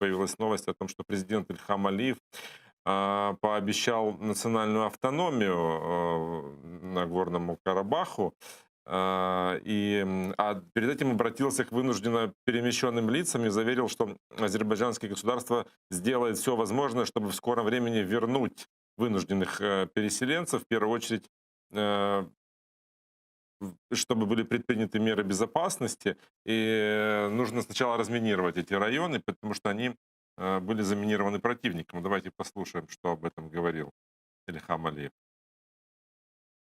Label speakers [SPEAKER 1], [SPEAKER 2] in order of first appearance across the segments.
[SPEAKER 1] появилась новость о том, что президент Ильхам Алиев пообещал национальную автономию Нагорному Карабаху, перед этим обратился к вынужденно перемещенным лицам и заверил, что азербайджанское государство сделает все возможное, чтобы в скором времени вернуть вынужденных переселенцев, в первую очередь, э, чтобы были предприняты меры безопасности. И нужно сначала разминировать эти районы, потому что они были заминированы противником. Давайте послушаем, что об этом говорил Ильхам Алиев.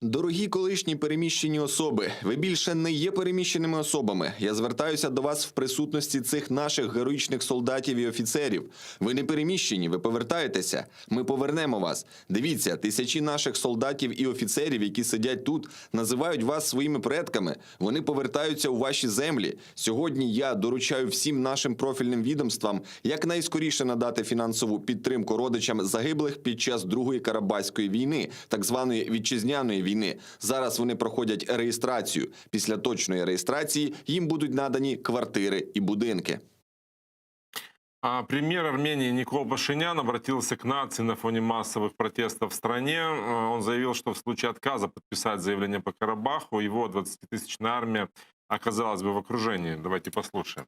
[SPEAKER 2] Дорогі колишні переміщені особи, ви більше не є переміщеними особами. Я звертаюся до вас в присутності цих наших героїчних солдатів і офіцерів. Ви не переміщені, ви повертаєтеся. Ми повернемо вас. Дивіться, тисячі наших солдатів і офіцерів, які сидять тут, називають вас своїми предками. Вони повертаються у ваші землі. Сьогодні я доручаю всім нашим профільним відомствам якнайскоріше надати фінансову підтримку родичам загиблих під час Другої Карабахської війни, так званої вітчизняної війни. Зараз вони проходять реєстрацію. Після точної реєстрації їм будуть надані квартири і будинки.
[SPEAKER 1] Премьер Армении Никол Пашинян обратился к нации на фоне массовых протестов в стране. Он заявил, что в случае отказа подписать заявление по Карабаху, его 20-тысячная армия оказалась бы в окружении. Давайте послушаем.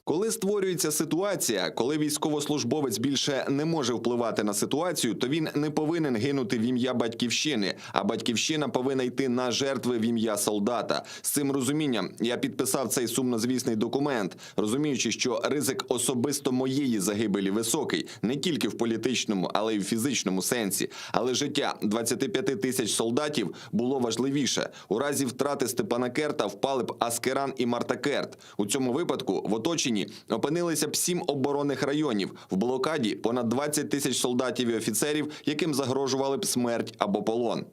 [SPEAKER 2] Коли створюється ситуація, коли військовослужбовець більше не може впливати на ситуацію, то він не повинен гинути в ім'я батьківщини, а батьківщина повинна йти на жертви в ім'я солдата. З цим розумінням я підписав цей сумнозвісний документ, розуміючи, що ризик особисто моєї загибелі високий, не тільки в політичному, але й в фізичному сенсі. Але життя 25 тисяч солдатів було важливіше. У разі втрати Степанакерта впали б Аскеран і Мартакерт. У цьому випадку в оточенні опинилися б 7 оборонних районів. В блокаді понад 20 тисяч солдатів і офіцерів, яким загрожували б смерть або полон.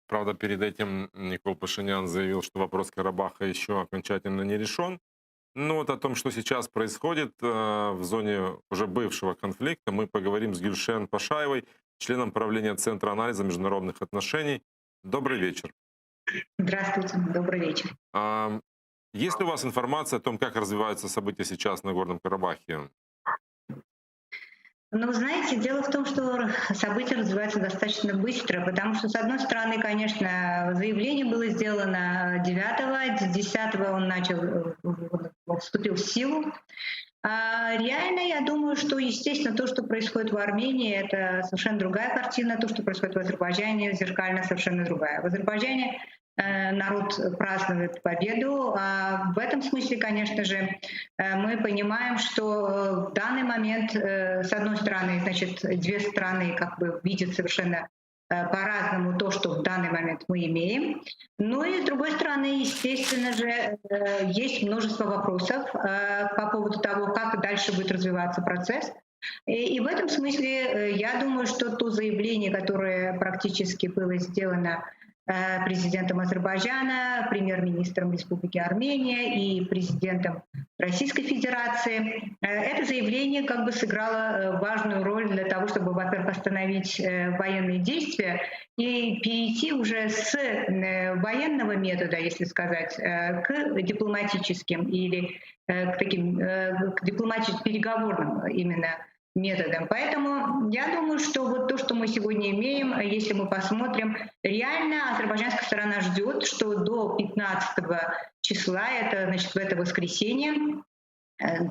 [SPEAKER 1] Правда, перед этим Никол Пашинян заявил, что вопрос Карабаха еще окончательно не решен. Но вот о том, что сейчас происходит в зоне уже бывшего конфликта, мы поговорим с Гюльшен Пашаевой, членом правления Центра анализа международных отношений. Добрый вечер.
[SPEAKER 3] Здравствуйте, добрый вечер.
[SPEAKER 1] Есть ли у вас информация о том, как развиваются события сейчас в Нагорном Карабахе?
[SPEAKER 3] Ну, знаете, дело в том, что события развиваются достаточно быстро, потому что, с одной стороны, конечно, заявление было сделано 9-го, 10-го он вступил в силу. Реально, я думаю, что, естественно, то, что происходит в Армении, это совершенно другая картина, то, что происходит в Азербайджане, зеркально совершенно другая. В Азербайджане народ празднует победу. В этом смысле, конечно же, мы понимаем, что в данный момент, с одной стороны, значит, две страны как бы видят совершенно по-разному то, что в данный момент мы имеем. Ну и с другой стороны, естественно же, есть множество вопросов по поводу того, как дальше будет развиваться процесс. И в этом смысле я думаю, что то заявление, которое практически было сделано президентом Азербайджана, премьер-министром Республики Армения и президентом Российской Федерации. Это заявление как бы сыграло важную роль для того, чтобы, во-первых, остановить военные действия и перейти уже с военного метода, если сказать, к дипломатическим или к таким к дипломатическим-переговорным именно методом. Поэтому я думаю, что вот то, что мы сегодня имеем, если мы посмотрим, реально азербайджанская сторона ждет, что до 15 числа, это значит в это воскресенье,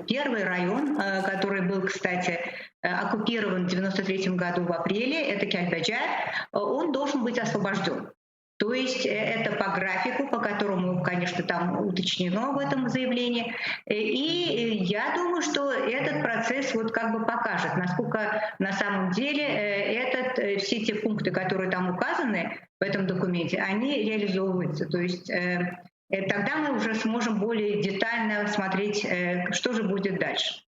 [SPEAKER 3] первый район, который был, кстати, оккупирован в 1993 году в апреле, это Кельбаджар, он должен быть освобожден. То есть это по графику, по которому, конечно, там уточнено в этом заявлении. И я думаю, что этот процесс вот как бы покажет, насколько на самом деле все те пункты, которые там указаны в этом документе, они реализовываются. То есть тогда мы уже сможем более детально смотреть, что же будет дальше.